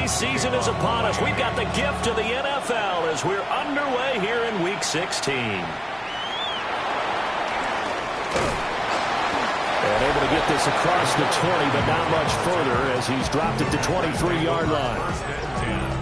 holiday season is upon us. We've got the gift of the NFL as we're underway here in Week 16. And able to get this across the 20, but not much further as he's dropped it to 23-yard line.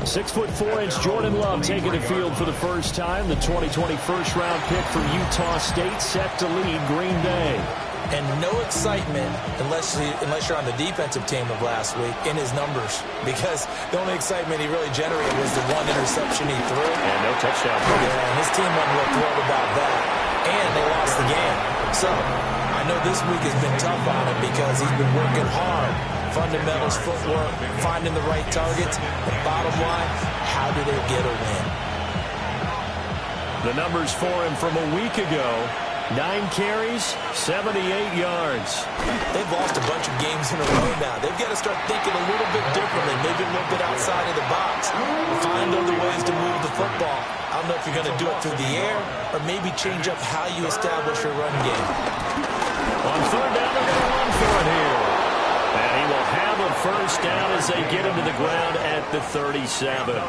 6'4" Jordan Love taking the field for the first time. The 2020 first-round pick from Utah State set to lead Green Bay. And no excitement unless you're on the defensive team of last week in his numbers, because the only excitement he really generated was the one interception he threw. And no touchdown. Yeah, and his team wasn't real thrilled about that. And they lost the game. So I know this week has been tough on him because he's been working hard. Fundamentals, footwork, finding the right targets. But bottom line, how do they get a win? The numbers for him from a week ago: 9 carries, 78 yards. They've lost a bunch of games in a row now. They've got to start thinking a little bit differently, maybe a little bit outside of the box. Find other ways to move the football. I don't know if you're going to do it through the air or maybe change up how you establish your run game. On third down, they're going to run for it here. And he will have a first down as they get him to the ground at the 37.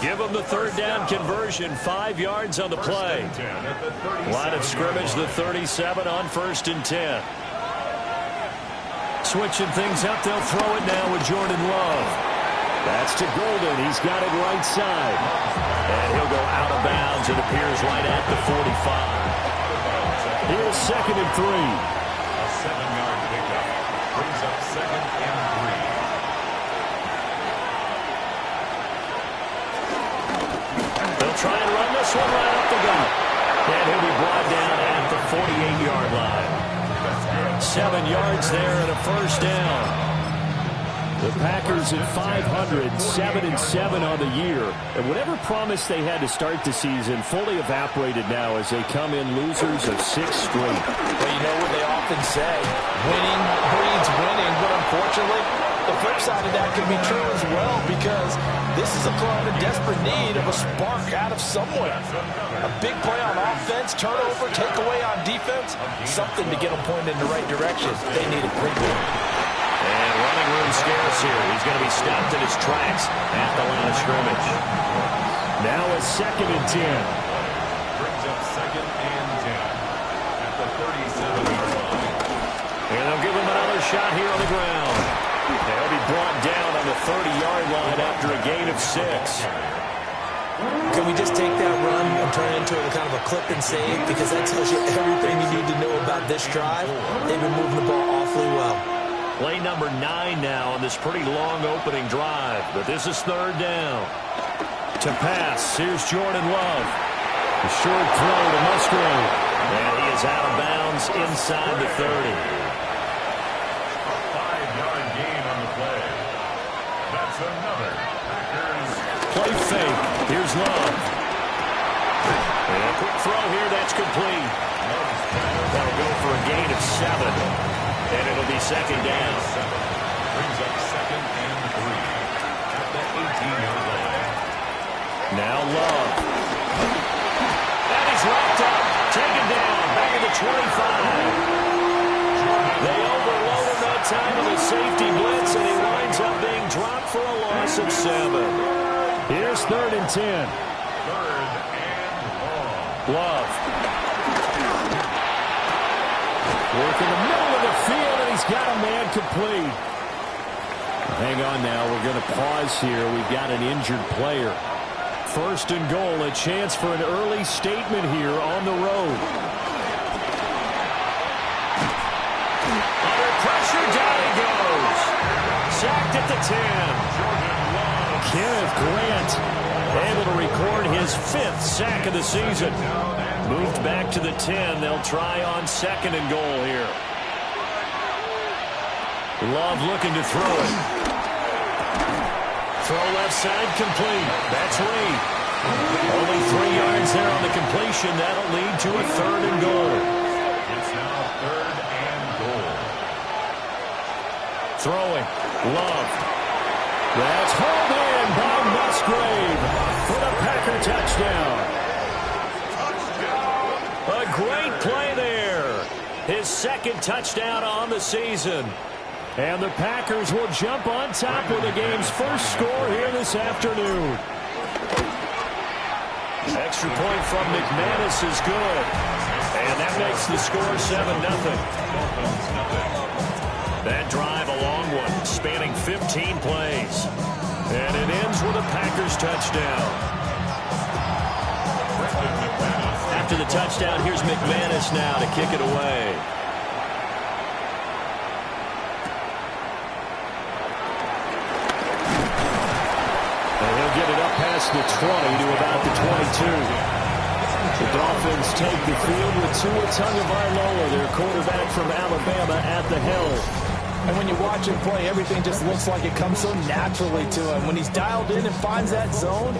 Give them the third down conversion, 5 yards on the play. Line of scrimmage, the 37 on 1st and 10. Switching things up, they'll throw it now with Jordan Love. That's to Golden. He's got it right side. And he'll go out of bounds. It appears right at the 45. Here's 2nd and 3. A 7-yard pickup brings up 2nd and 3. They'll try and run this one right up the gut. And he'll be brought down at the 48-yard line. 7 yards there and a first down. The Packers at 500, 7-7 on the year. And whatever promise they had to start the season fully evaporated now as they come in losers of 6 straight. Well, you know what they often say, winning breeds winning, but unfortunately, the flip side of that can be true as well, because this is a club in desperate need of a spark out of somewhere. A big play on offense, turnover, takeaway on defense, something to get them pointed in the right direction. They need a quick win. And running room scarce here. He's going to be stopped in his tracks at the line of scrimmage. Now a 2nd and 10. Brings up 2nd and 10 at the 37-yard line. And they'll give him another shot here on the ground. They'll be brought down on the 30-yard line after a gain of 6. Can we just take that run and turn it into a kind of a clip and save? Because that tells you everything you need to know about this drive. They've been moving the ball awfully well. Play number 9 now on this pretty long opening drive. But this is 3rd down. To pass, here's Jordan Love. A short throw to Musgrave. And he is out of bounds inside the 30. A 5-yard gain on the play. That's another Packers. Play fake. Here's Love. And a quick throw here. That's complete. That'll go for a gain of 7. And it'll be 2nd down. Brings up 2nd and 3 at the 18-yard line. Now Love. And he's wrapped up. Taken down. Back at the 25. They overload him that time with a safety blitz, and he winds up being dropped for a loss of 7. Here's 3rd and 10. 3rd and long. Love. Work in the middle of the field, and he's got a man complete. Hang on now. We're going to pause here. We've got an injured player. 1st and goal. A chance for an early statement here on the road. Under pressure, down he goes. Sacked at the 10. Kenneth Grant able to record his 5th sack of the season. Moved back to the 10. They'll try on 2nd and goal here. Love looking to throw it. Throw left side complete. That's Reed. Only 3 yards there on the completion. That'll lead to a 3rd and goal. It's now 3rd and goal. Throwing. Love. That's hauled in by Musgrave for the Packer touchdown. A great play there. His 2nd touchdown on the season. And the Packers will jump on top with the game's first score here this afternoon. Extra point from McManus is good. And that makes the score 7-0. That drive a long one, spanning 15 plays. And it ends with a Packers touchdown. After the touchdown, here's McManus now to kick it away. And he'll get it up past the 20 to about the 22. The Dolphins take the field with Tua Tagovailoa, their quarterback from Alabama, at the helm. And when you watch him play, everything just looks like it comes so naturally to him. When he's dialed in and finds that zone,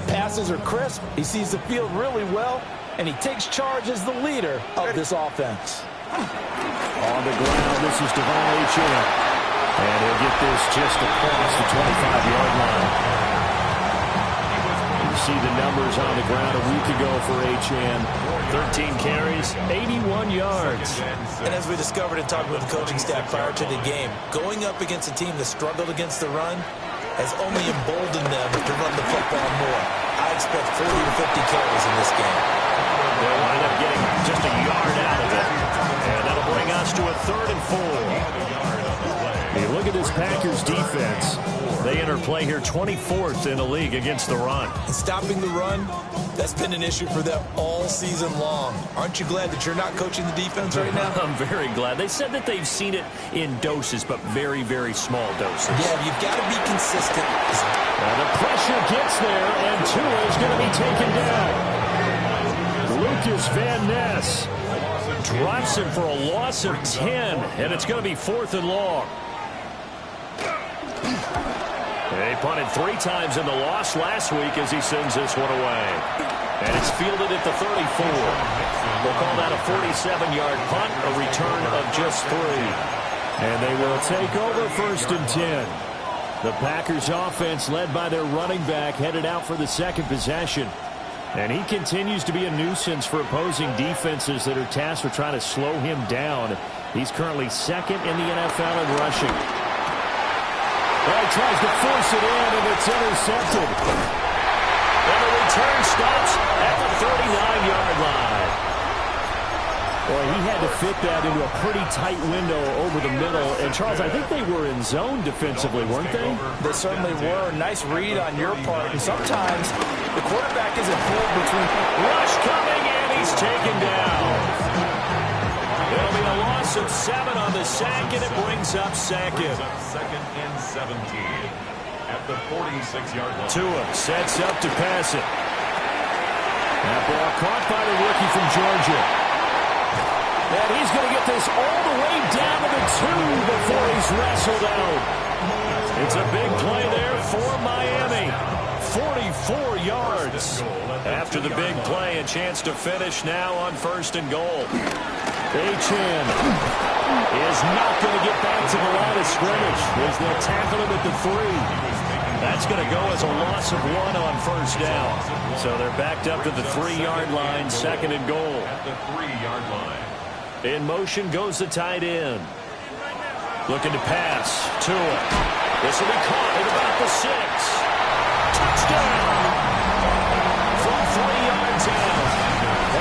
passes are crisp, he sees the field really well, and he takes charge as the leader of this offense. On the ground, this is Devon Achane. And he'll get this just across the 25-yard line. You see the numbers on the ground a week ago for Achane. 13 carries, 81 yards. And as we discovered in talking with the coaching staff prior to the game, going up against a team that struggled against the run has only emboldened them to run the football more. I expect 40 to 50 carries in this game. They'll wind up getting just a yard out of it. And that'll bring us to a 3rd and 4. Hey, look at this Packers defense. They enter play here 24th in the league against the run. And stopping the run, that's been an issue for them all season long. Aren't you glad that you're not coaching the defense right now? I'm very glad. They said that they've seen it in doses, but very, very small doses. Yeah, you've got to be consistent. Now the pressure gets there, and Tua is going to be taken down. Lucas Van Ness drops him for a loss of 10, and it's going to be 4th and long. They punted 3 times in the loss last week as he sends this one away. And it's fielded at the 34. We'll call that a 47-yard punt, a return of just 3. And they will take over 1st and 10. The Packers offense, led by their running back, headed out for the second possession. And he continues to be a nuisance for opposing defenses that are tasked with trying to slow him down. He's currently 2nd in the NFL in rushing. Well, he tries to force it in, and it's intercepted. And the return stops at the 39-yard line. Boy, he had to fit that into a pretty tight window over the middle. And, Charles, I think they were in zone defensively, weren't they? They certainly were. Nice read on your part. And sometimes the quarterback isn't pulled between. Rush coming, and he's taken down. It'll be a loss of 7 on the sack, and it brings up 2nd. 2nd and 17 at the 46-yard line. Tua sets up to pass it. That ball caught by the rookie from Georgia. And he's going to get this all the way down to the 2 before he's wrestled out. It's a big play there for Miami. 44 yards. After the big play, a chance to finish now on 1st and goal. Achane is not going to get back to the line of scrimmage as they'll tackle him at the 3. That's going to go as a loss of 1 on 1st down. So they're backed up to the 3-yard line, 2nd and goal. At the 3-yard line. In motion goes the tight end. Looking to pass. Tua. This will be caught at about the 6. Touchdown! From 3 yards out.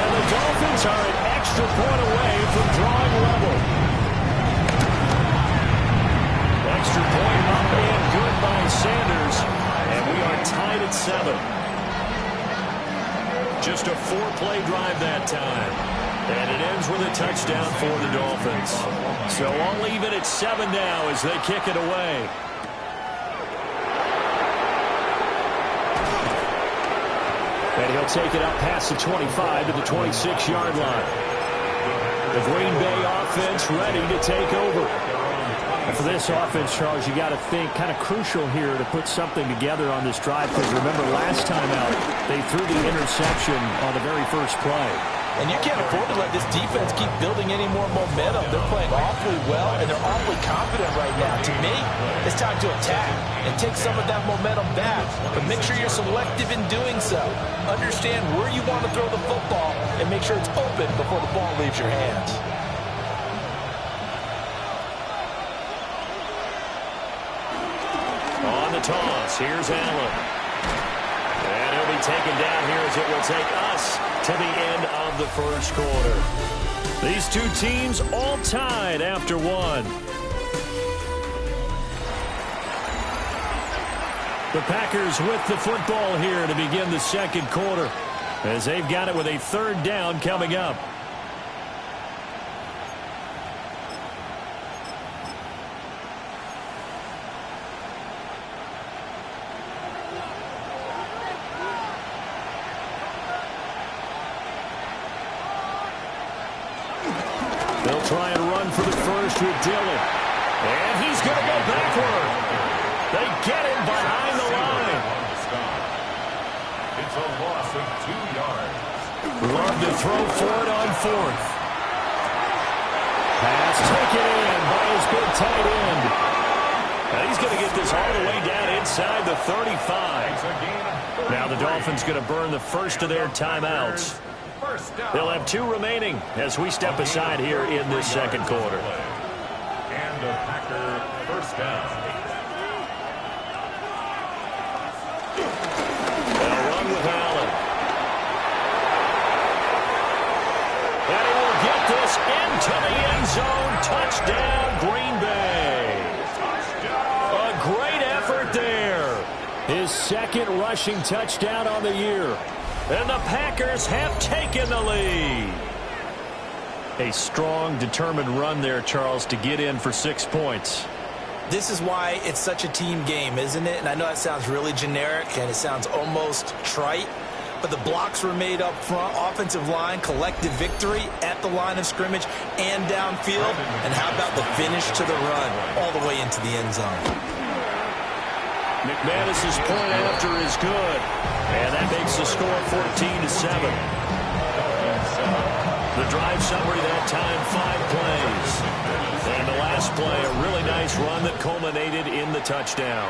And the Dolphins are an extra point away from drawing level. Extra point up and good by Sanders. And we are tied at 7. Just a 4-play drive that time. And it ends with a touchdown for the Dolphins. So I'll leave it at 7 now as they kick it away. And he'll take it up past the 25 to the 26-yard line. The Green Bay offense ready to take over. And for this offense, Charles, you got to think kind of crucial here to put something together on this drive, because remember last time out, they threw the interception on the very first play. And you can't afford to let this defense keep building any more momentum. They're playing awfully well, and they're awfully confident right now. To me, it's time to attack and take some of that momentum back. But make sure you're selective in doing so. Understand where you want to throw the football and make sure it's open before the ball leaves your hands. the toss. Here's Allen. And he'll be taken down here as it will take us to the end of the first quarter. These two teams all tied after one. The Packers with the football here to begin the second quarter as they've got it with a third down coming up. They'll try and run for the first with Dillon. And he's going to go backward. They get him behind the line. It's a loss of 2 yards. Love to throw for it on fourth. Pass taken in by his big tight end. And he's going to get this all the way down inside the 35. Now the Dolphins going to burn the first of their timeouts. They'll have 2 remaining as we step aside here in this second quarter. And a Packer first down. They'll run with Allen. And he will get this into the end zone. Touchdown, Green Bay. A great effort there. His second rushing touchdown on the year. And the Packers have taken the lead. A strong, determined run there, Charles, to get in for 6 points. This is why it's such a team game, isn't it? And I know that sounds really generic and it sounds almost trite, but the blocks were made up front, offensive line, collective victory at the line of scrimmage and downfield. And how about the finish to the run all the way into the end zone? McManus's point after is good. And that makes the score 14-7. The drive summary that time, 5 plays. And the last play, a really nice run that culminated in the touchdown.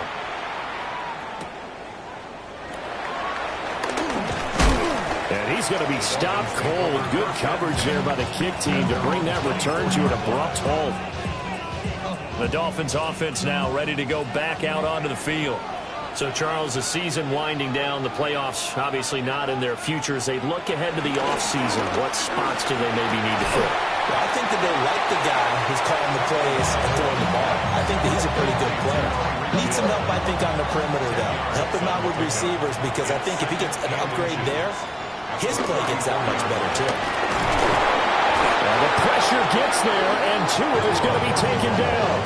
And he's going to be stopped cold. Good coverage there by the kick team to bring that return to an abrupt halt. The Dolphins offense now ready to go back out onto the field. So, Charles, the season winding down, the playoffs obviously not in their future. As they look ahead to the offseason, what spots do they maybe need to fill? Well, I think that they like the guy who's calling the plays and throwing the ball. I think that he's a pretty good player. Needs some help, I think, on the perimeter, though. Help him out with receivers, because I think if he gets an upgrade there, his play gets that much better, too. Well, the pressure gets there, and Tua is going to be taken down.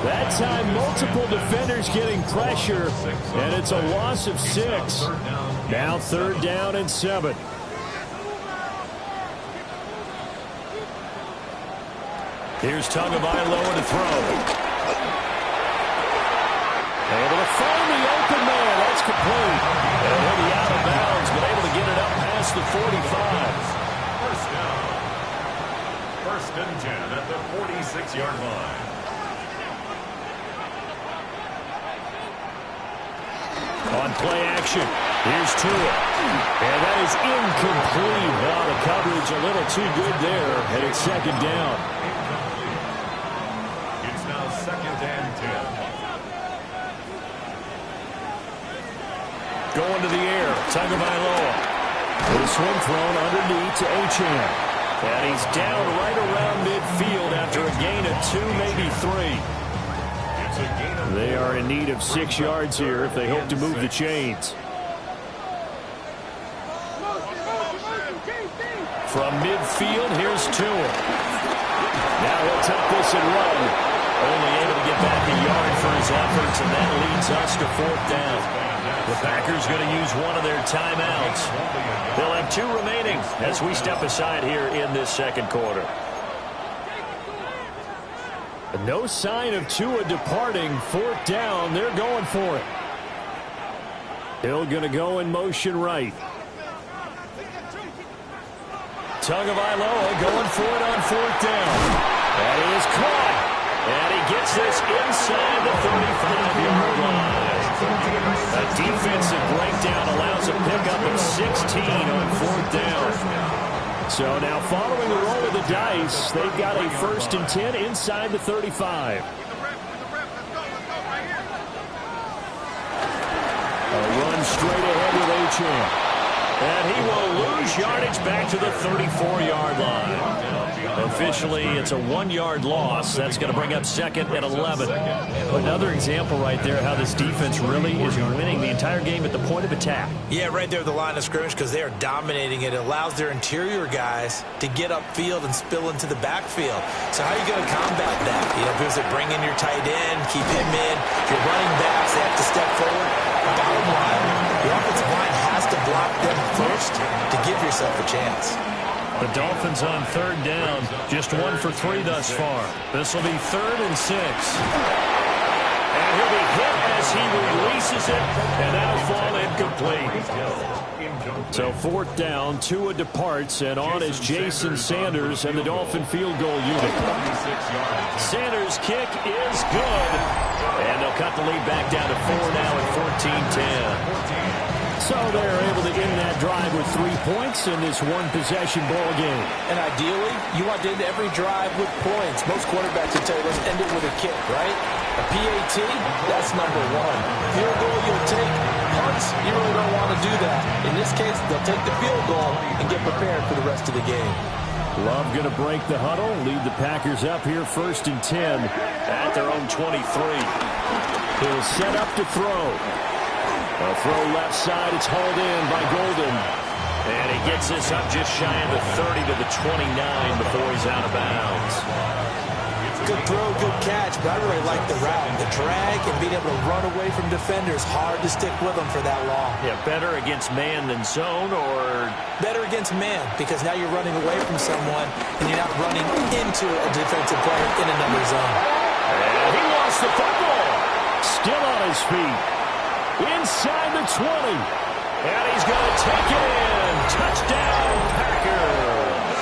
That time, multiple defenders getting pressure, and it's a loss of 6. Now 3rd down and 7. Here's Tagovailoa to throw. Able to find the open man. That's complete. And he'll be out of bounds, but able to get it up past the 45. First down. 1st and 10 at the 46-yard line. On play action, here's Tua. And that is incomplete. Well, the coverage a little too good there, and it's 2nd down. It's now 2nd and 10. Going to the air, Tagovailoa. This one thrown underneath to Achane. And he's down right around midfield after a gain of 2, maybe 3. They are in need of 6 yards here if they hope to move the chains. From midfield, here's Tua. Now he'll take this and run. Only able to get back a yard for his efforts, and that leads us to 4th down. The Packers going to use one of their timeouts. They'll have 2 remaining as we step aside here in this second quarter. No sign of Tua departing. 4th down. They're going for it. Hill going to go in motion right. Tagovailoa going for it on 4th down. And he is caught. And he gets this inside the 35-yard line. A defensive breakdown allows a pickup of 16 on 4th down. So now following the roll of the dice, they've got a 1st and 10 inside the 35. run straight ahead with Achane. And he will lose yardage back to the 34-yard line. Officially, it's a 1-yard loss. That's going to bring up second and 11. Another example right there how this defense really is winning the entire game at the point of attack. Yeah, right there at the line of scrimmage because they are dominating it. It allows their interior guys to get upfield and spill into the backfield. So how are you going to combat that? You know, because they bring in your tight end, keep him in. If you're running backs, they have to step forward. Bottom line, the offensive line has to block them first to give yourself a chance. The Dolphins on third down, just 1 for 3 thus far. This will be 3rd and 6. And he'll be hit as he releases it, and that'll fall incomplete. So 4th down, Tua departs, and on is Jason Sanders and the Dolphin field goal unit. Sanders' kick is good, and they'll cut the lead back down to 4 now at 14-10. So they're able to end that drive with 3 points in this one-possession ball game. And ideally, you want to end every drive with points. Most quarterbacks will tell you, let's end it with a kick, right? A PAT, that's number 1. Field goal you'll take. Punts, you really don't want to do that. In this case, they'll take the field goal and get prepared for the rest of the game. Love going to break the huddle, lead the Packers up here 1st and 10 at their own 23. He'll set up to throw. A throw left side, it's hauled in by Golden. And he gets this up just shy of the 30 to the 29 before he's out of bounds. Good throw, good catch, but I really like the route. The drag and being able to run away from defenders, hard to stick with them for that long. Yeah, better against man than zone, or? Better against man, because now you're running away from someone and you're not running into a defensive player in another zone. And he lost the football. Still on his feet. Inside the 20. And he's going to take it in. Touchdown, Packers.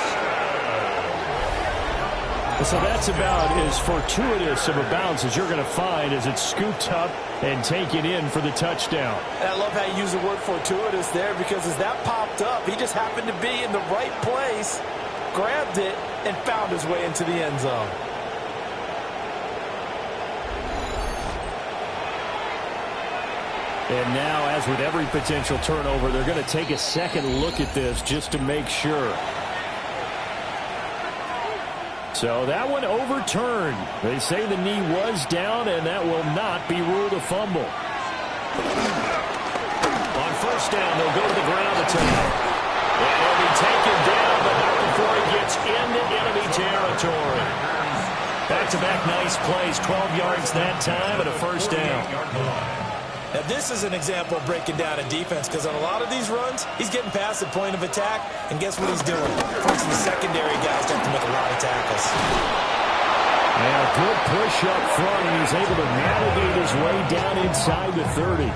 So that's about as fortuitous of a bounce as you're going to find as it's scooped up and taken in for the touchdown. And I love how you use the word fortuitous there, because as that popped up, he just happened to be in the right place, grabbed it, and found his way into the end zone. And now, as with every potential turnover, they're going to take a second look at this just to make sure. So that one overturned. They say the knee was down, and that will not be ruled a fumble. On 1st down, they'll go to the ground attack. And he'll be taken down, but not before he gets into enemy territory. Back-to-back nice plays, 12 yards that time, and a 1st down. Now, this is an example of breaking down a defense, because on a lot of these runs, he's getting past the point of attack, and guess what he's doing? Forcing the secondary guys to have to make a lot of tackles. And a good push up front, and he's able to navigate his way down inside the 30.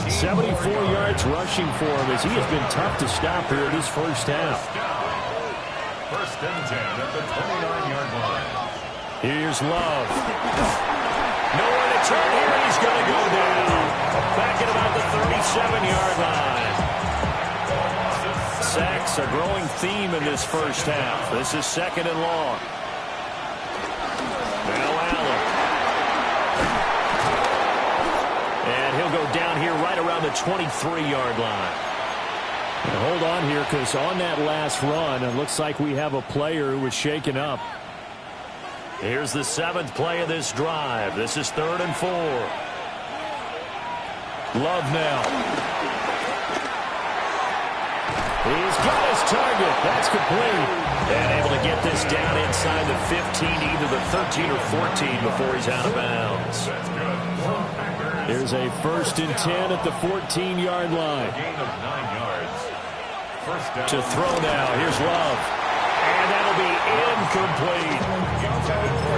74 yards rushing for him, as he has been tough to stop here this first half. 1st and 10 at the 29-yard line. Here's Love. Nowhere to turn here, and he's going to go down. Back at about the 37-yard line. Sacks a growing theme in this first half. This is 2nd and long. Now Allen. And he'll go down here right around the 23-yard line. And hold on here, because on that last run, it looks like we have a player who was shaken up. Here's the 7th play of this drive. This is 3rd and 4. Love now. He's got his target. That's complete. And able to get this down inside the 15, either the 13 or 14 before he's out of bounds. Here's a 1st and 10 at the 14-yard line. Gain of 9 yards. 1st down. To throw now. Here's Love. And that'll be incomplete.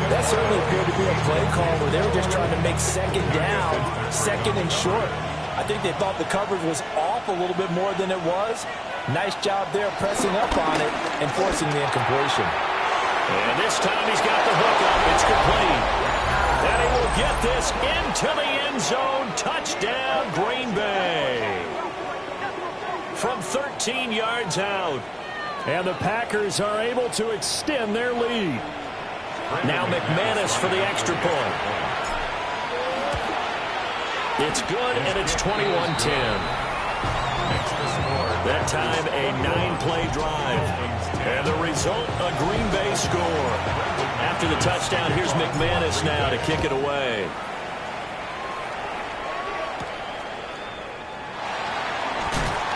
That certainly appeared to be a play call where they were just trying to make 2nd down, 2nd and short. I think they thought the coverage was off a little bit more than it was. Nice job there pressing up on it and forcing the incompletion. And this time he's got the hook up. It's complete. And he will get this into the end zone. Touchdown, Green Bay. From 13 yards out. And the Packers are able to extend their lead. Now McManus for the extra point. It's good, and it's 21-10. That time, a 9-play drive. And the result, a Green Bay score. After the touchdown, here's McManus now to kick it away.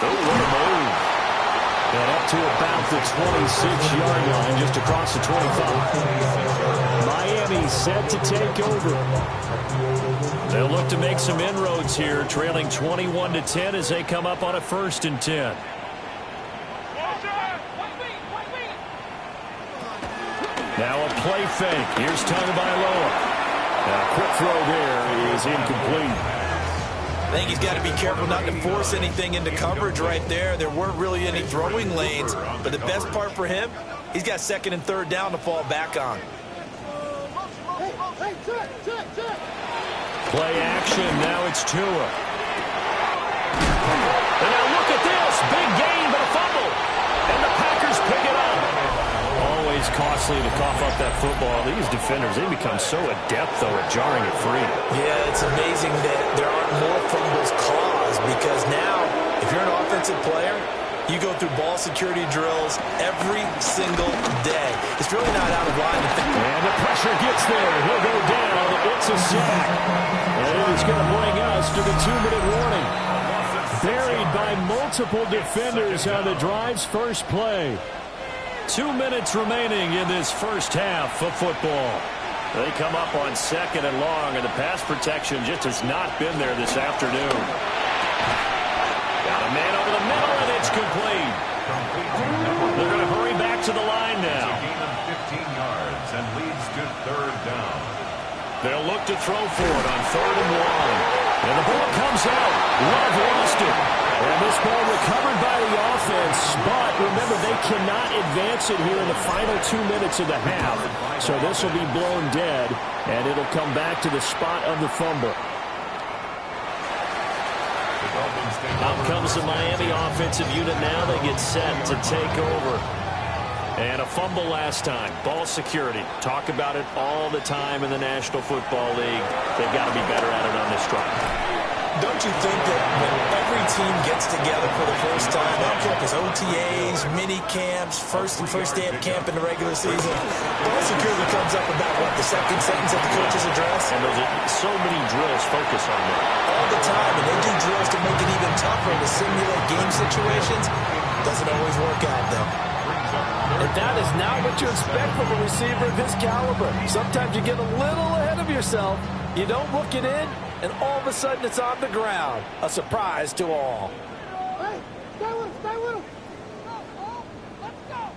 Oh, what a move. And up to about the 26-yard line, just across the 25. Miami set to take over. They'll look to make some inroads here, trailing 21-10 as they come up on a 1st and 10. Now a play fake. Here's Tagovailoa. Now a quick throw there is incomplete. I think he's got to be careful not to force anything into coverage right there. There weren't really any throwing lanes, but the best part for him, he's got 2nd and 3rd down to fall back on. Play action. Now it's Tua. And now look at this. Big gain, but a fumble. And the Packers pick it up. Always costly to cough up that football. These defenders, they become so adept, though, at jarring it free. Yeah, it's amazing that there aren't more fumbles caused because now, if you're an offensive player, you go through ball security drills every single day. It's really not out of line to think. And the pressure gets there. He'll go down. It's a sack. And it's going to bring us to the 2-minute warning. Buried by multiple defenders on the drive's first play. 2 minutes remaining in this first half of football. They come up on 2nd and long, and the pass protection just has not been there this afternoon. Got a man over the middle, and it's complete. They're going to hurry back to the line now. Gain of 15 yards and leads to 3rd down. They'll look to throw for it on 3rd and 1. And the ball comes out. Love lost it. And this ball recovered by the offense. But remember, they cannot advance it here in the final 2 minutes of the half. So this will be blown dead, and it'll come back to the spot of the fumble. Out comes the Miami offensive unit now. They get set to take over. And a fumble last time. Ball security. Talk about it all the time in the National Football League. They've got to be better at it on this drive. Don't you think that when every team gets together for the first time, I don't care if it's OTAs, mini camps, first day of camp in the regular season, ball security comes up about, what, the 2nd sentence of the coach's address? And there's so many drills focus on that. All the time, and they do drills to make it even tougher to simulate game situations. Doesn't always work out, though. And that is not what you expect from a receiver of his caliber. Sometimes you get a little ahead of yourself. You don't look it in, and all of a sudden it's on the ground. A surprise to all. Hey, stay with him. Let's go.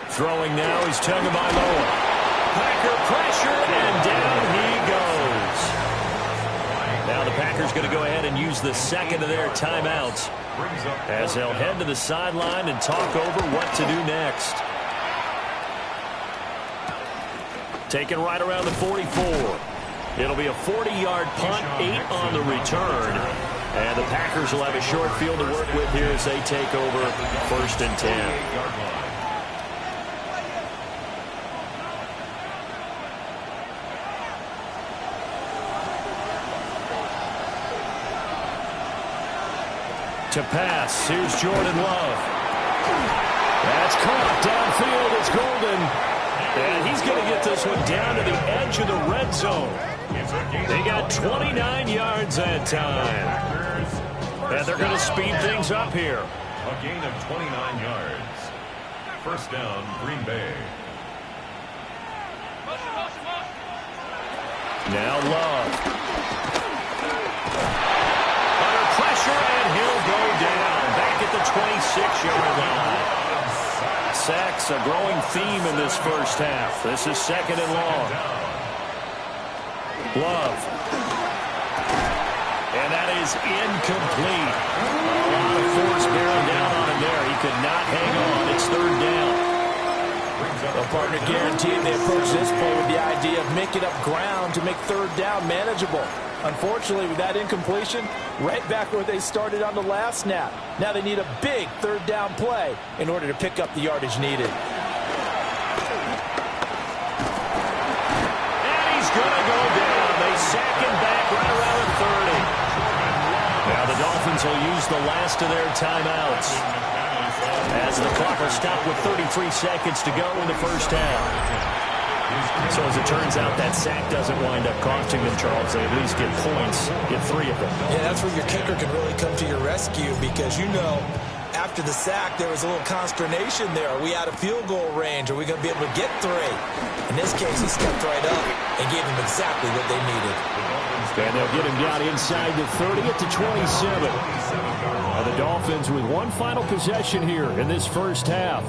Throwing now is Tagovailoa. Packer pressure, and down he goes. Now the Packers going to go ahead and use the 2nd of their timeouts as they'll head to the sideline and talk over what to do next. Taken right around the 44. It'll be a 40-yard punt, 8 on the return. And the Packers will have a short field to work with here as they take over 1st and 10. To pass, here's Jordan Love. That's caught downfield, it's Golden. And he's going to get this one down to the edge of the red zone. They got 29 yards that time. And they're going to speed things up here. A gain of 29 yards. 1st down, Green Bay. Now Love. Under pressure, and he'll go down. Back at the 26-yard line. Sacks, a growing theme in this first half. This is 2nd and long. Love. And that is incomplete. A lot of force bearing down on him there. He could not hang on. It's 3rd down. The partner guaranteed they approach this play with the idea of making up ground to make 3rd down manageable. Unfortunately, with that incompletion, right back where they started on the last snap. Now they need a big 3rd down play in order to pick up the yardage needed. And he's going to go down. They sack him back right around the 30. Now the Dolphins will use the last of their timeouts as the clock will stop with 33 seconds to go in the first half. So as it turns out, that sack doesn't wind up costing them, Charles. They at least get points, get 3 of them. Yeah, that's where your kicker can really come to your rescue because, you know, after the sack, there was a little consternation there. Are we out of field goal range? Are we going to be able to get 3? In this case, he stepped right up and gave them exactly what they needed. And they'll get him down inside the 30 at the 27. Now the Dolphins with one final possession here in this first half.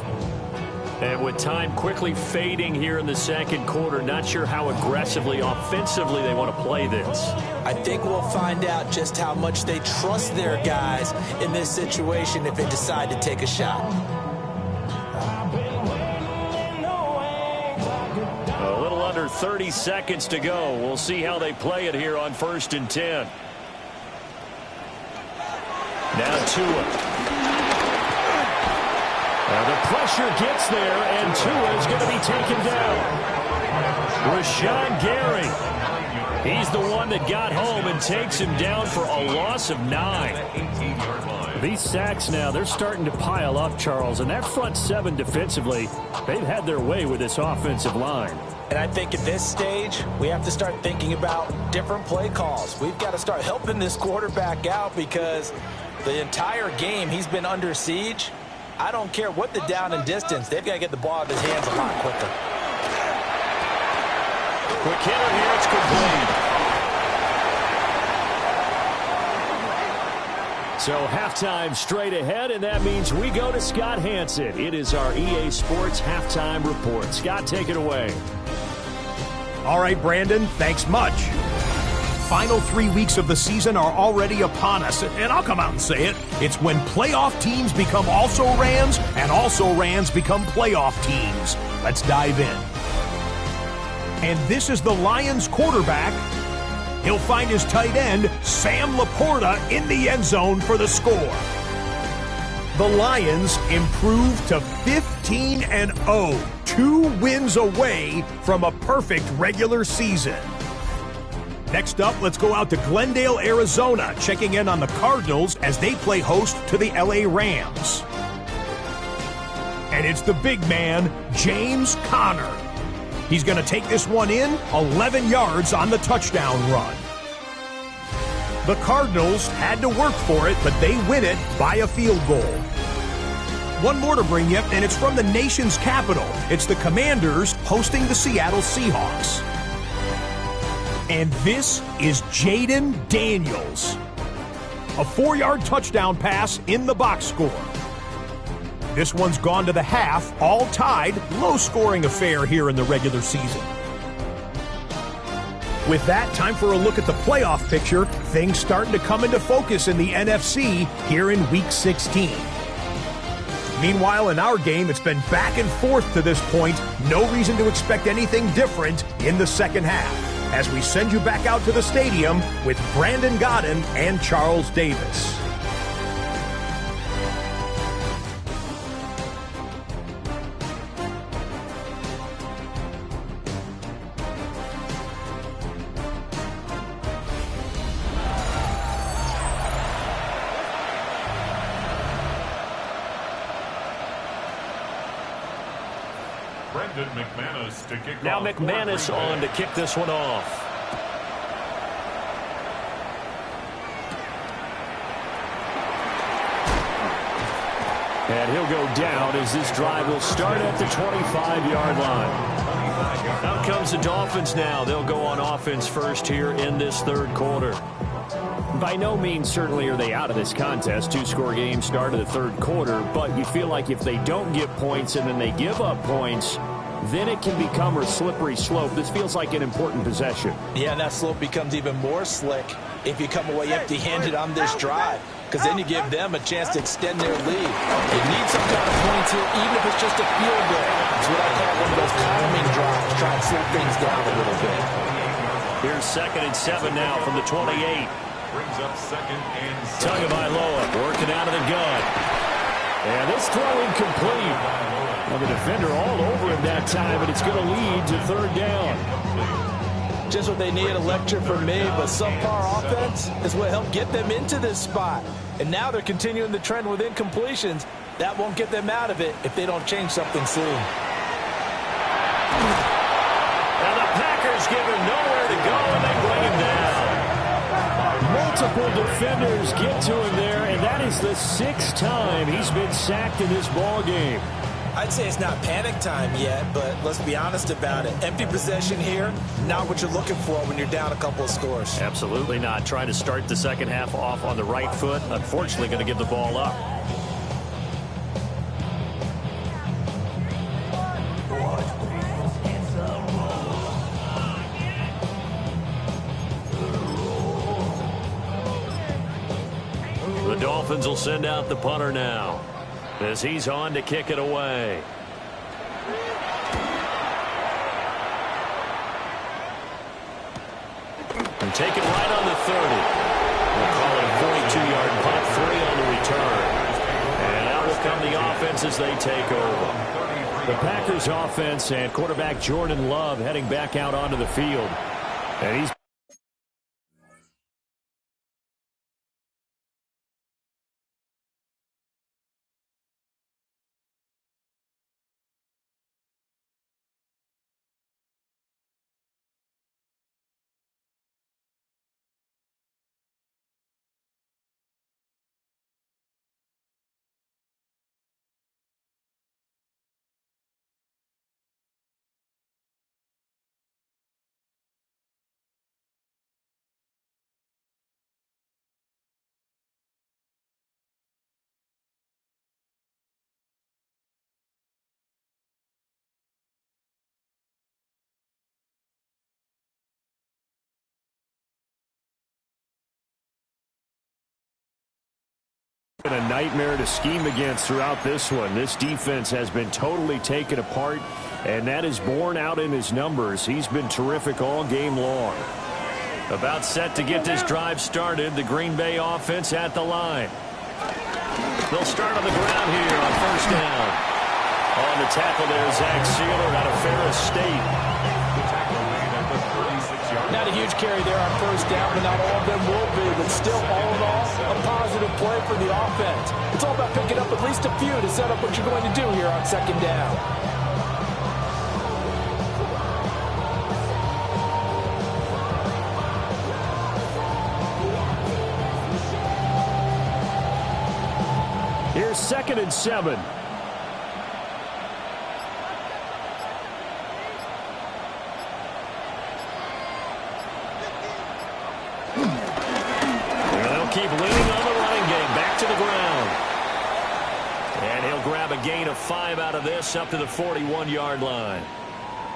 And with time quickly fading here in the second quarter, not sure how aggressively, offensively they want to play this. I think we'll find out just how much they trust their guys in this situation if they decide to take a shot. A little under 30 seconds to go. We'll see how they play it here on 1st and 10. Now Tua. Now the pressure gets there, and Tua is going to be taken down. Rashawn Gary. He's the one that got home and takes him down for a loss of 9. These sacks now, they're starting to pile up, Charles, and that front 7 defensively, they've had their way with this offensive line. And I think at this stage, we have to start thinking about different play calls. We've got to start helping this quarterback out because the entire game he's been under siege. I don't care what the down and distance. They've got to get the ball out of his hands a lot quicker. Quick hitter here. It's complete. So halftime straight ahead, and that means we go to Scott Hansen. It is our EA Sports halftime report. Scott, take it away. All right, Brandon, thanks much. Final 3 weeks of the season are already upon us, and I'll come out and say it. It's when playoff teams become also-rans, and also-rans become playoff teams. Let's dive in. And this is the Lions quarterback. He'll find his tight end, Sam Laporta, in the end zone for the score. The Lions improved to 15-0, 2 wins away from a perfect regular season. Next up, let's go out to Glendale, Arizona, checking in on the Cardinals as they play host to the LA Rams. And it's the big man, James Conner. He's going to take this one in, 11 yards on the touchdown run. The Cardinals had to work for it, but they win it by a field goal. One more to bring you, and it's from the nation's capital. It's the Commanders hosting the Seattle Seahawks. And this is Jaden Daniels. A 4-yard touchdown pass in the box score. This one's gone to the half, all tied, low-scoring affair here in the regular season. With that, time for a look at the playoff picture. Things starting to come into focus in the NFC here in Week 16. Meanwhile, in our game, it's been back and forth to this point. No reason to expect anything different in the second half, as we send you back out to the stadium with Brandon Godden and Charles Davis. McManus to kick Now off. McManus on to kick this one off. And he'll go down as this drive will start at the 25-yard line. Out comes the Dolphins now. They'll go on offense first here in this third quarter. By no means certainly are they out of this contest. 2-score game start of the third quarter, but you feel like if they don't get points and then they give up points, then it can become a slippery slope. This feels like an important possession. Yeah, and that slope becomes even more slick if you come away empty-handed on this drive, because then you give them a chance to extend their lead. They need some kind of points here, even if it's just a field goal. It's what I call one of those calming drives, try and slow things down a little bit. Here's 2nd and 7 now from the 28. Brings up 2nd and 7. Tagovailoa working out of the gun. And this throw incomplete. Well, the defender all over him that time, and it's going to lead to 3rd down. Just what they need, a lecture from me, but subpar offense is what helped get them into this spot. And now they're continuing the trend with incompletions. That won't get them out of it if they don't change something soon. And the Packers give him nowhere to go, and they bring him down. Multiple defenders get to him there, and that is the 6th time he's been sacked in this ball game. I'd say it's not panic time yet, but let's be honest about it. Empty possession here, not what you're looking for when you're down a couple of scores. Absolutely not. Trying to start the second half off on the right foot. Unfortunately, going to give the ball up. The Dolphins will send out the punter now, as he's on to kick it away. And take it right on the 30. We'll call it a 42-yard punt, 3 on the return. And out will come the offense as they take over. The Packers offense and quarterback Jordan Love heading back out onto the field. And he's been a nightmare to scheme against throughout this one. This defense has been totally taken apart, and that is borne out in his numbers. He's been terrific all game long. About set to get this drive started. The Green Bay offense at the line. They'll start on the ground here on first down. On the tackle there, Zach Sealer out of Ferris State. Not a huge carry there on first down, but not all of them will be. But still, all in all, a positive play for the offense. It's all about picking up at least a few to set up what you're going to do here on second down. Here's 2nd and 7. Keep leaning on the running game. Back to the ground. And he'll grab a gain of 5 out of this up to the 41-yard line.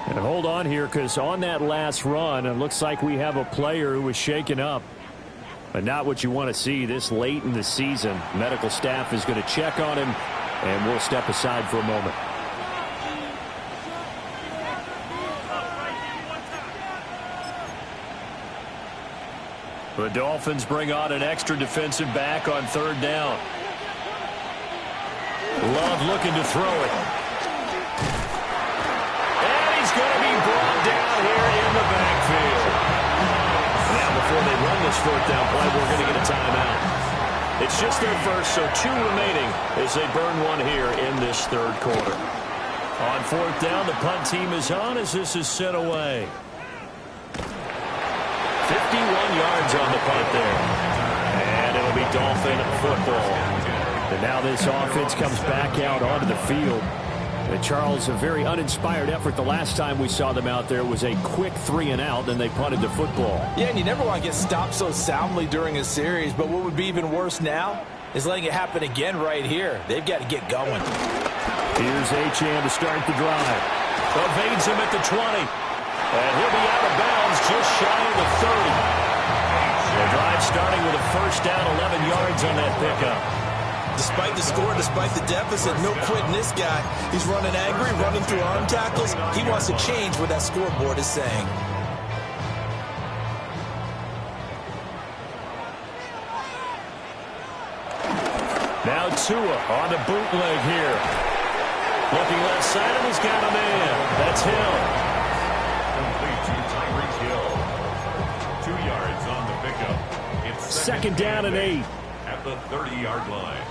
And hold on here, because on that last run, it looks like we have a player who was shaken up. But not what you want to see this late in the season. Medical staff is going to check on him, and we'll step aside for a moment. The Dolphins bring on an extra defensive back on third down. Love looking to throw it. And he's going to be brought down here in the backfield. Now, before they run this fourth down play, we're going to get a timeout. It's just their first, so 2 remaining as they burn one here in this third quarter. On fourth down, the punt team is on as this is sent away. 51 yards on the punt there. And it'll be Dolphin football. And now this offense comes back out onto the field. And Charles, a very uninspired effort the last time we saw them out there was a quick 3-and-out, and they punted the football. Yeah, and you never want to get stopped so soundly during a series, but what would be even worse now is letting it happen again right here. They've got to get going. Here's Achane to start the drive. Evades him at the 20. And he'll be out of bounds just shy of the 30. The drive starting with a first down, 11 yards on that pickup. Despite the score, despite the deficit, no quitting this guy. He's running angry, running through arm tackles. He wants to change what that scoreboard is saying. Now Tua on the bootleg here. Looking left side, and he's got a man. That's Hill. Complete to Tyreek Hill. second down and 8. At the 30-yard line.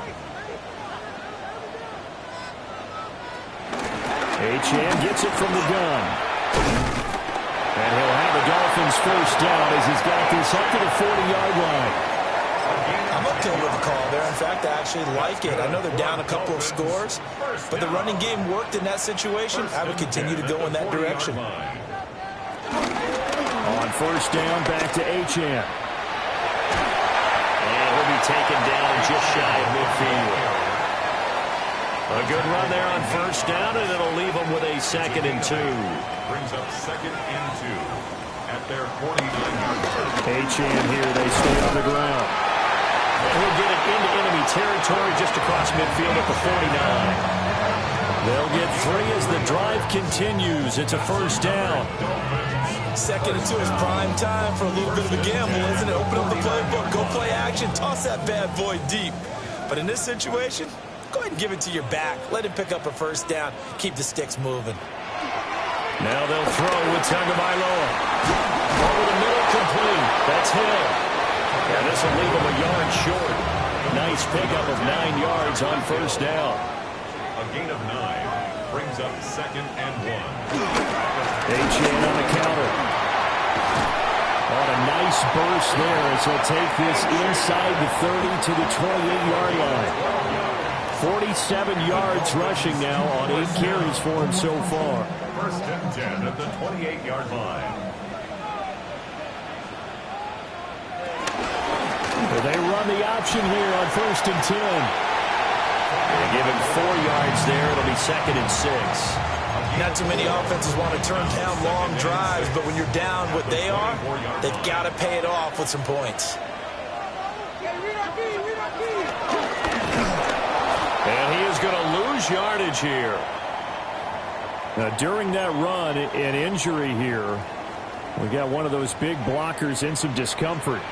Achane gets it from the gun. And he'll have the Dolphins first down as he's got this up to the 40-yard line. I'm okay with the call there. In fact, I actually like it. I know they're down a couple of scores, but the running game worked in that situation. I would continue to go in that direction. On first down, back to Achane. And he'll be taken down just shy of midfield. A good run there on first down, and it'll leave them with a 2nd and 2. Brings up 2nd and 2 at their 49-yard line. Achane here, they stay on the ground. And he'll get it into enemy territory just across midfield at the 49. They'll get 3 as the drive continues. It's a first down. 2nd and 2 is prime time for a little bit of a gamble, isn't it? Open up the playbook, go play action, toss that bad boy deep. But in this situation, go ahead and give it to your back. Let him pick up a first down. Keep the sticks moving. Now they'll throw with Tagovailoa. Over the middle, complete. That's Hill. And this will leave him a yard short. Nice pickup of 9 yards on first down. A gain of 9 brings up 2nd and 1. Achane on the counter. On a nice burst there as he'll take this inside the 30 to the 28-yard line. 47 yards rushing now on 8 carries for him so far. 1st and 10 at the 28-yard line. They run the option here on 1st and 10. They give him 4 yards there. It'll be 2nd and 6. Not too many offenses want to turn down long drives, but when you're down what they are, they've got to pay it off with some points. And he is going to lose yardage here. Now, during that run, an injury here. We got one of those big blockers in some discomfort.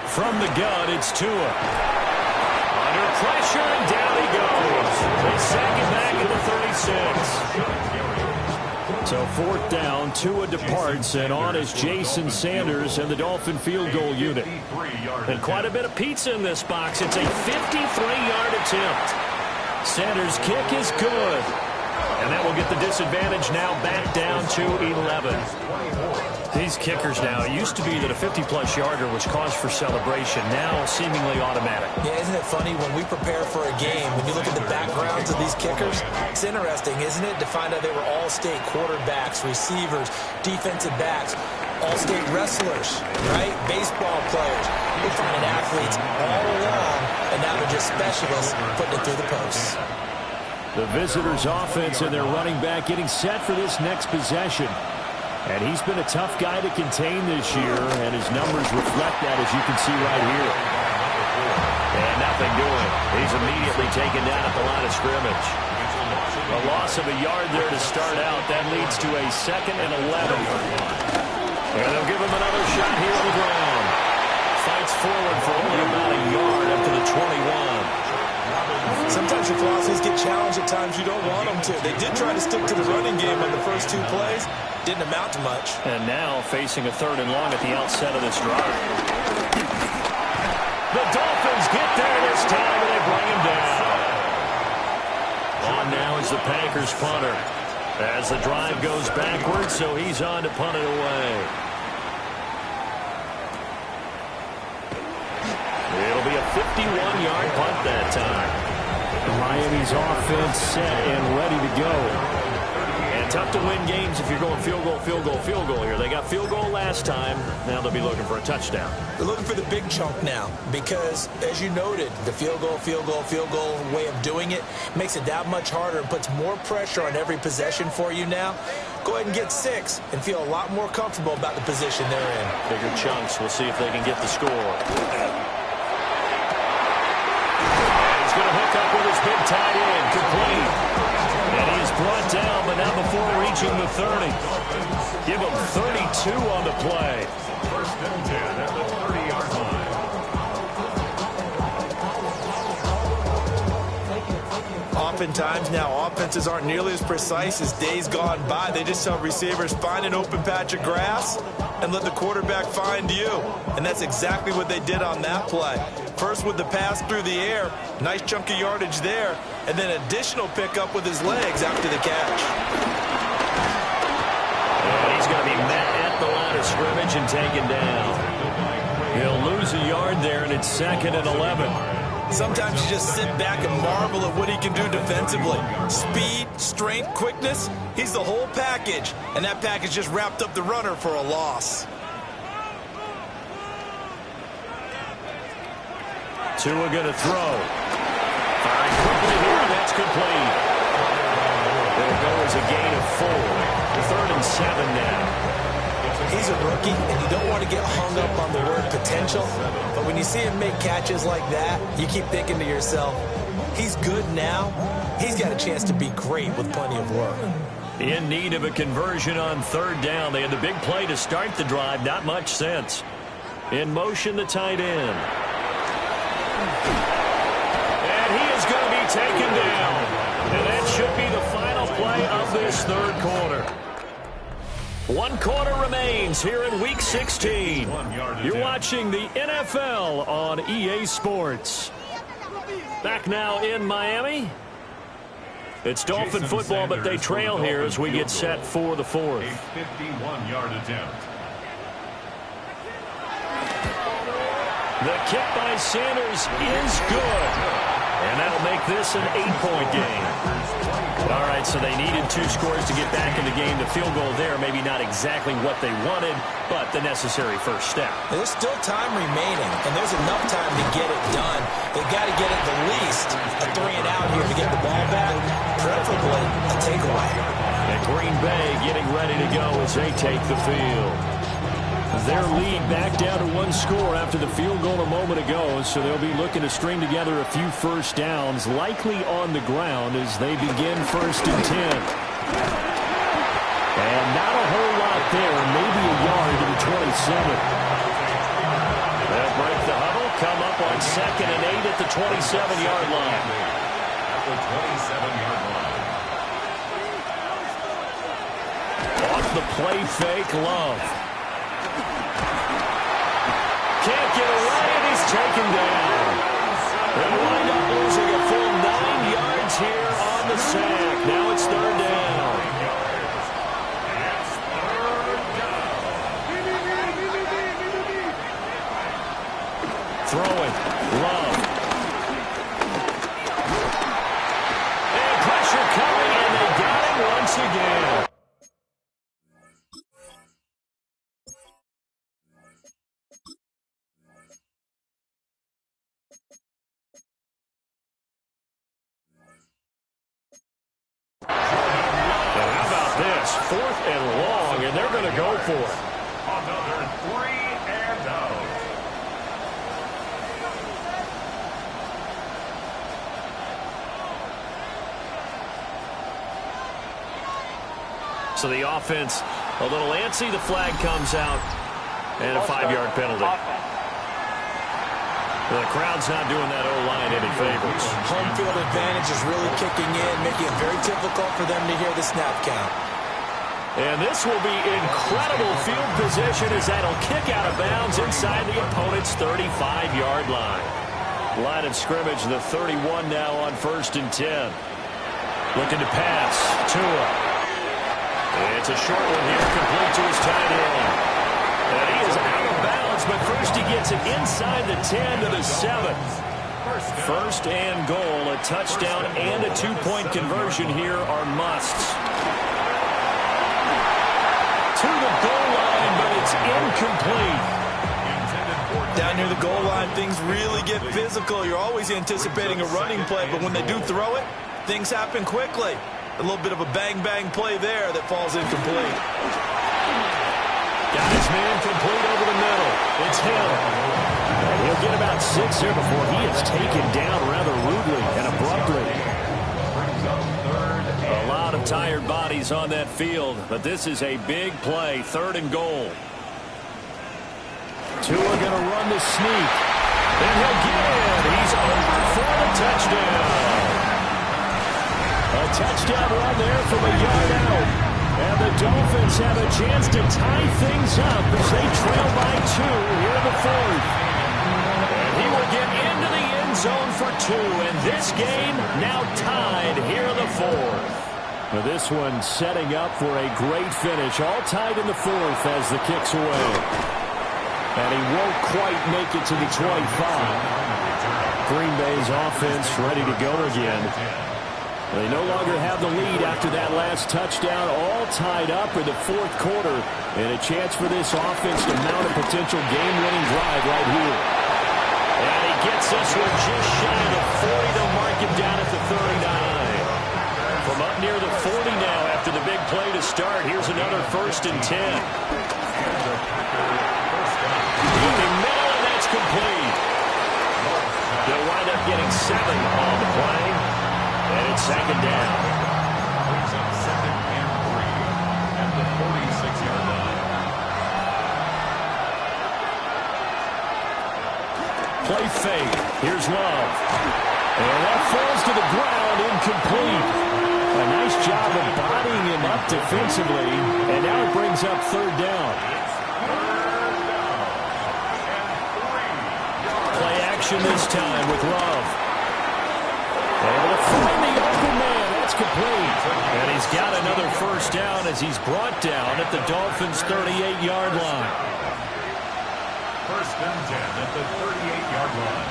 From the gun, it's Tua. Under pressure, and down he goes. They sack it back at the 36. So 4th down, Tua departs, and on is Jason Sanders and the Dolphin field goal unit. And quite a bit of pizza in this box. It's a 53-yard attempt. Sanders' kick is good. And that will get the disadvantage now back down to 11. These kickers now, it used to be that a 50-plus yarder was cause for celebration. Now seemingly automatic. Yeah, isn't it funny when we prepare for a game, when you look at the backgrounds of these kickers, it's interesting, isn't it, to find out they were all-state quarterbacks, receivers, defensive backs, all-state wrestlers, right? Baseball players. We're finding athletes all along, and now they're just specialists putting it through the posts. The visitors' offense and their running back getting set for this next possession. And he's been a tough guy to contain this year, and his numbers reflect that, as you can see right here. And nothing doing. He's immediately taken down at the line of scrimmage. A loss of a yard there to start out. That leads to a 2nd and 11. And they'll give him another shot here on the ground. Fights forward for only about a yard up to the 21. Sometimes your philosophies get challenged at times you don't want them to. They did try to stick to the running game on the first 2 plays. Didn't amount to much. And now facing a 3rd and long at the outset of this drive. The Dolphins get there this time, and they bring him down. On now is the Packers punter. As the drive goes backwards, so he's on to punt it away. It'll be a 51-yard punt that time. Miami's offense set and ready to go. And tough to win games if you're going field goal, field goal, field goal here. They got field goal last time. Now they'll be looking for a touchdown. They're looking for the big chunk now because, as you noted, the field goal way of doing it makes it that much harder and puts more pressure on every possession for you now. Go ahead and get 6 and feel a lot more comfortable about the position they're in. Bigger chunks. We'll see if they can get the score. Going to hook up with his big tight end, complete. And he is brought down, but now before reaching the 30. Give him 32 on the play. 1st and 10 at the 30-yard line. oftentimes now offenses aren't nearly as precise as days gone by. They just tell receivers, find an open patch of grass and let the quarterback find you. And that's exactly what they did on that play. First with the pass through the air, nice chunk of yardage there, and then additional pickup with his legs after the catch. And he's going to be met at the line of scrimmage and taken down. He'll lose a yard there, and it's 2nd and 11. Sometimes you just sit back and marvel at what he can do defensively. Speed, strength, quickness, he's the whole package. And that package just wrapped up the runner for a loss. Tua going to throw. Firing quickly here, and that's complete. There goes a gain of 4. 3rd and 7 now. He's a rookie, and you don't want to get hung up on the word potential. But when you see him make catches like that, you keep thinking to yourself, he's good now. He's got a chance to be great with plenty of work. In need of a conversion on 3rd down. They had the big play to start the drive. Not much sense. In motion, the tight end. And he is going to be taken down. And that should be the final play of this 3rd quarter. 1 quarter remains here in Week 16. You're watching the NFL on EA Sports. Back now in Miami. It's Dolphin football, but they trail here as we get set for the 4th. A 51-yard attempt. The kick by Sanders is good. And that'll make this an 8-point game. All right, so they needed 2 scores to get back in the game. The field goal there, maybe not exactly what they wanted, but the necessary first step. There's still time remaining, and there's enough time to get it done. They've got to get at the least a 3-and-out here to get the ball back, preferably a takeaway. And Green Bay getting ready to go as they take the field. Their lead back down to 1 score after the field goal a moment ago, so they'll be looking to string together a few first downs, likely on the ground as they begin 1st and 10. And not a whole lot there, maybe a yard to the 27. They'll break the huddle, come up on 2nd and 8 at the 27-yard line. At the 27-yard line. Off the play fake, Love. Can't get away, and he's taken down. They'll wind up losing a full 9 yards here on the sack. Now it's 3rd down. Throwing. Love. And pressure coming, and they got him once again. How about this? 4th and long, and they're going to go for it. Another 3-and-out. So the offense a little antsy. The flag comes out, and a 5-yard penalty. The crowd's not doing that O-line any favors. Home field advantage is really kicking in, making it very difficult for them to hear the snap count. And this will be incredible field position as that'll kick out of bounds inside the opponent's 35-yard line. Line of scrimmage, the 31 now on 1st and 10. Looking to pass. Tua. It's a short one here, complete to his tight end. And he is out of bounds, but first he gets it inside the 10 to the 7. 1st and goal, a touchdown and a 2-point conversion here are musts. To the goal line, but it's incomplete. Down near the goal line, things really get physical. You're always anticipating a running play, but when they do throw it, things happen quickly. A little bit of a bang-bang play there that falls incomplete. Got his man complete over the middle. It's him. And he'll get about 6 here before he is taken down rather rudely and abruptly. A lot of tired bodies on that field, but this is a big play. 3rd and goal. Tua going to run the sneak. And he'll get in. He's over for the touchdown. A touchdown run there from a yard out. And the Dolphins have a chance to tie things up as they trail by 2 here in the 4th. And he will get into the end zone for 2. And this game now tied here in the 4th. Now this one setting up for a great finish. All tied in the 4th as the kick's away. And he won't quite make it to the 25. Green Bay's offense ready to go again. They no longer have the lead after that last touchdown. All tied up in the 4th quarter. And a chance for this offense to mount a potential game-winning drive right here. And he gets this one just shy of the 40. They'll mark him down at the 39. From up near the 40 now after the big play to start. Here's another 1st and 10. Looking middle, and that's complete. They'll wind up getting 7 on the play. And it's 2nd down. Brings up 2nd and 3 at the 46-yard line. Play fake. Here's Love. And that falls to the ground, incomplete. A nice job of bodying him up defensively. And now it brings up 3rd down. Play action this time with Love. Able to find the open man. That's complete. And he's got another 1st down as he's brought down at the Dolphins' 38-yard line. 1st and 10 at the 38-yard line.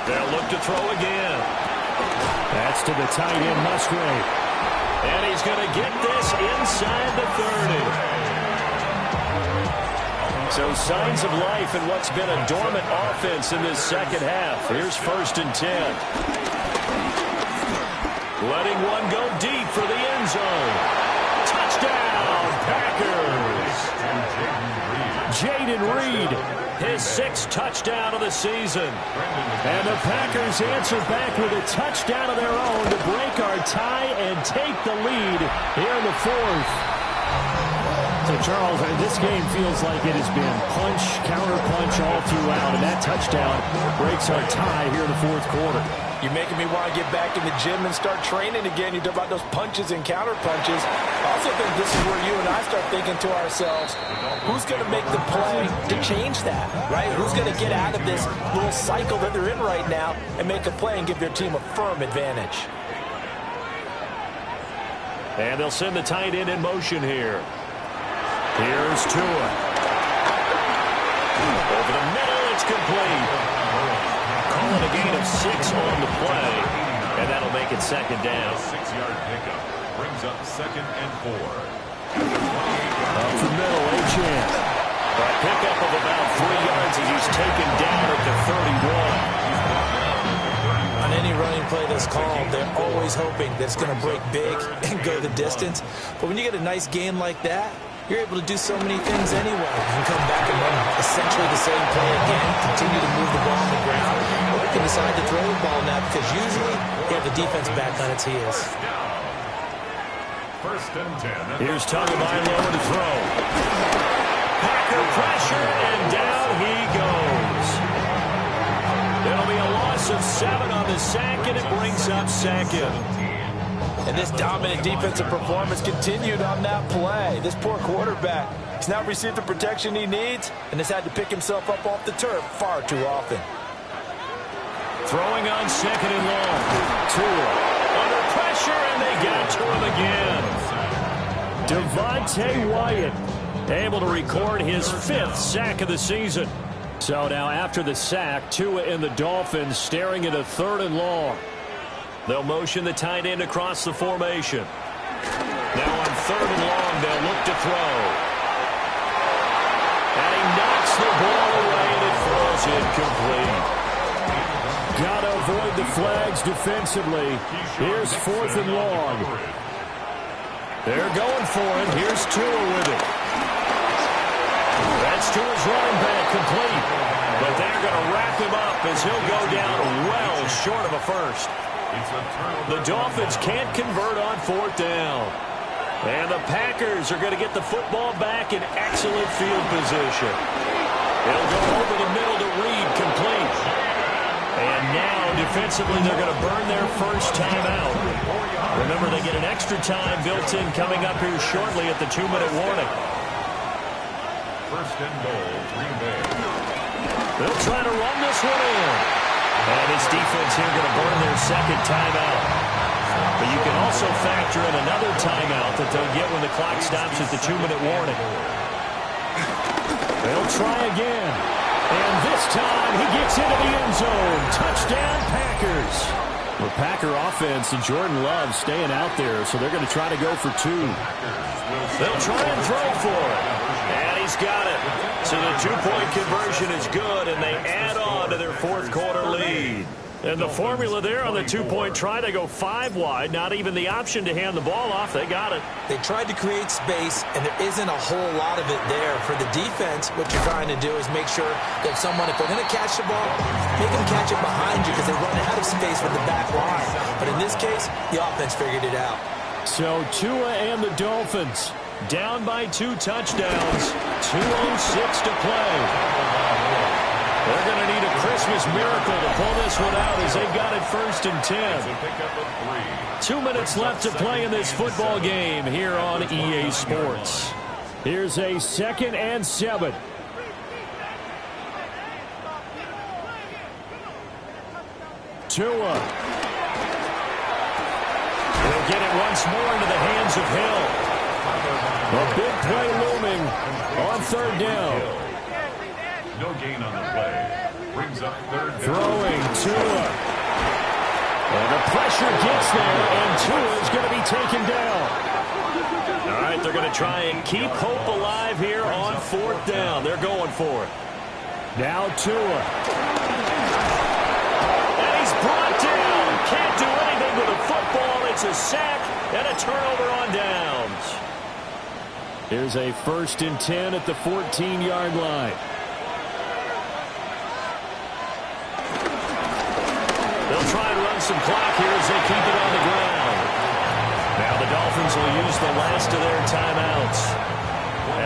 They'll look to throw again. That's to the tight end, Musgrave. And he's going to get this inside the 30. So signs of life in what's been a dormant offense in this 2nd half. Here's 1st and 10. Letting one go deep for the end zone. Touchdown, Packers. Jaden Reed, his 6th touchdown of the season. And the Packers answer back with a touchdown of their own to break our tie and take the lead here in the 4th. So, Charles, this game feels like it has been punch, counter-punch all throughout, and that touchdown breaks our tie here in the 4th quarter. You're making me want to get back in the gym and start training again. You talk about those punches and counter-punches. I also think this is where you and I start thinking to ourselves, who's going to make the play to change that, right? Who's going to get out of this little cycle that they're in right now and make a play and give their team a firm advantage? And they'll send the tight end in motion here. Here's Tua. Over the middle, it's complete. Calling a gain of 6 on the play, and that'll make it 2nd down. 6-yard pickup brings up 2nd and 4. Up the middle, A-Chan. A pickup of about 3 yards as he's taken down at the 31. On any running play that's called, they're always hoping that it's going to break big and go the distance. But when you get a nice gain like that, you're able to do so many things anyway. You can come back and run essentially the same play again, continue to move the ball on the ground, or you can decide to throw the ball now because usually you have the defense back on its heels. 1st and 10. Here's Tagovailoa to throw. Packer pressure, and down he goes. It'll be a loss of 7 on the sack, and it brings up 2nd. And this dominant defensive performance continued on that play. This poor quarterback has not received the protection he needs and has had to pick himself up off the turf far too often. Throwing on 2nd and long. Tua under pressure, and they get to him again. Devontae Wyatt able to record his 5th sack of the season. So now after the sack, Tua and the Dolphins staring at a 3rd and long. They'll motion the tight end across the formation. Now on 3rd and long, they'll look to throw. And he knocks the ball away, and it falls incomplete. Got to avoid the flags defensively. Here's 4th and long. They're going for it. Here's Tua with it. That's Tua's running back complete. But they're going to wrap him up as he'll go down well short of a first. The Dolphins can't convert on 4th down. And the Packers are going to get the football back in excellent field position. It'll go over the middle to Reed, complete. And now, defensively, they're going to burn their first timeout. Remember, they get an extra time built in coming up here shortly at the 2-minute warning. First and goal, Green Bay. They'll try to run this one in. And this defense here going to burn their second timeout. But you can also factor in another timeout that they'll get when the clock stops at the 2-minute warning. They'll try again. And this time he gets into the end zone. Touchdown, Packers. The Packer offense and Jordan Love staying out there, so they're going to try to go for 2. They'll try and throw for it. And he's got it. So the 2-point conversion is good, and they add on to their fourth quarter lead. And the formula there on the 2-point try, they go 5 wide. Not even the option to hand the ball off. They got it. They tried to create space, and there isn't a whole lot of it there. For the defense, what you're trying to do is make sure that someone, if they're going to catch the ball, make them catch it behind you because they run out of space with the back line. But in this case, the offense figured it out. So Tua and the Dolphins down by 2 touchdowns. 2:06 to play. They're going to need a Christmas miracle to pull this one out as they've got it 1st and 10. 2 minutes left to play in this football game here on EA Sports. Here's a 2nd and 7. Tua. He'll get it once more into the hands of Hill. A big play looming on 3rd down. No gain on the play. Brings up 3rd down. Throwing Tua. And the pressure gets there, and Tua is going to be taken down. All right, they're going to try and keep hope alive here on 4th down. They're going for it. Now Tua. And he's brought down. Can't do anything with the football. It's a sack and a turnover on downs. Here's a 1st and 10 at the 14-yard line. They'll try and run some clock here as they keep it on the ground. Now the Dolphins will use the last of their timeouts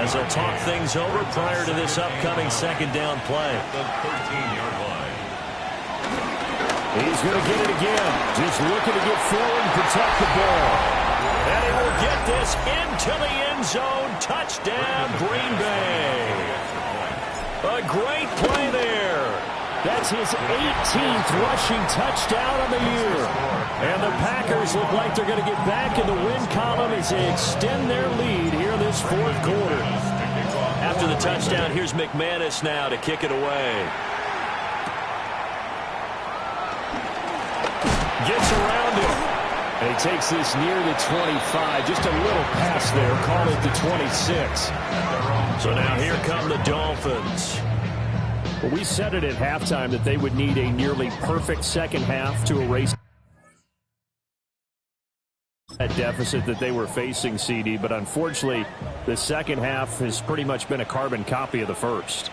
as they'll talk things over prior to this upcoming 2nd down play. The 13-yard line. He's going to get it again. Just looking to get forward and protect the ball. And he will get this into the end zone. Touchdown, Green Bay. A great play there. That's his 18th rushing touchdown of the year. And the Packers look like they're going to get back in the win column as they extend their lead here in this 4th quarter. After the touchdown, here's McManus now to kick it away. Gets around him. And he takes this near the 25. Just a little pass there. Call it the 26. So now here come the Dolphins. Well, we said it at halftime that they would need a nearly perfect second half to erase that deficit that they were facing, CD. But unfortunately, the second half has pretty much been a carbon copy of the first.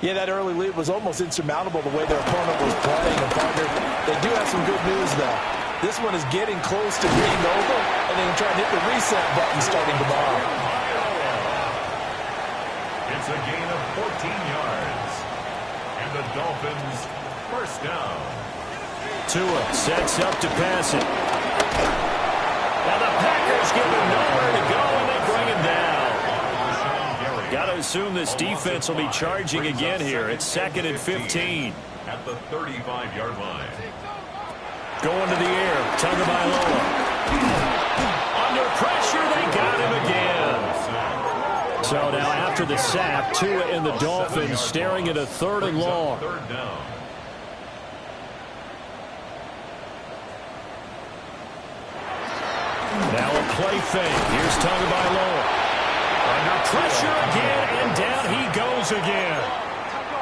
Yeah, that early lead was almost insurmountable the way their opponent was playing. And partner, they do have some good news, though. This one is getting close to being over, and they can try and hit the reset button starting tomorrow. It's a gain of 14 yards. And the Dolphins, 1st down. Tua sets up to pass it. Now the Packers give him nowhere to go, and they bring him down. Got to assume this defense will be charging again here. It's 2nd and 15. At the 35-yard line. Going to the air. Tagovailoa. Under pressure, they got him again. So now after the sack, Tua and the Dolphins staring at a 3rd and long. 3rd down. Now a play fake. Here's Tagovailoa. Under pressure again, and down he goes again.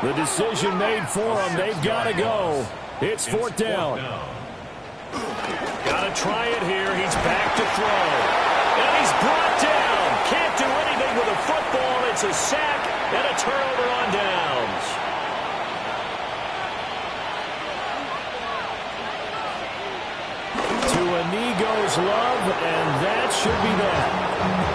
The decision made for them. They've got to go. It's 4th down. Got to try it here. He's back to throw. And he's brought down. Can't do anything with a football. It's a sack and a turnover on downs. To a knee goes Love, and that should be that.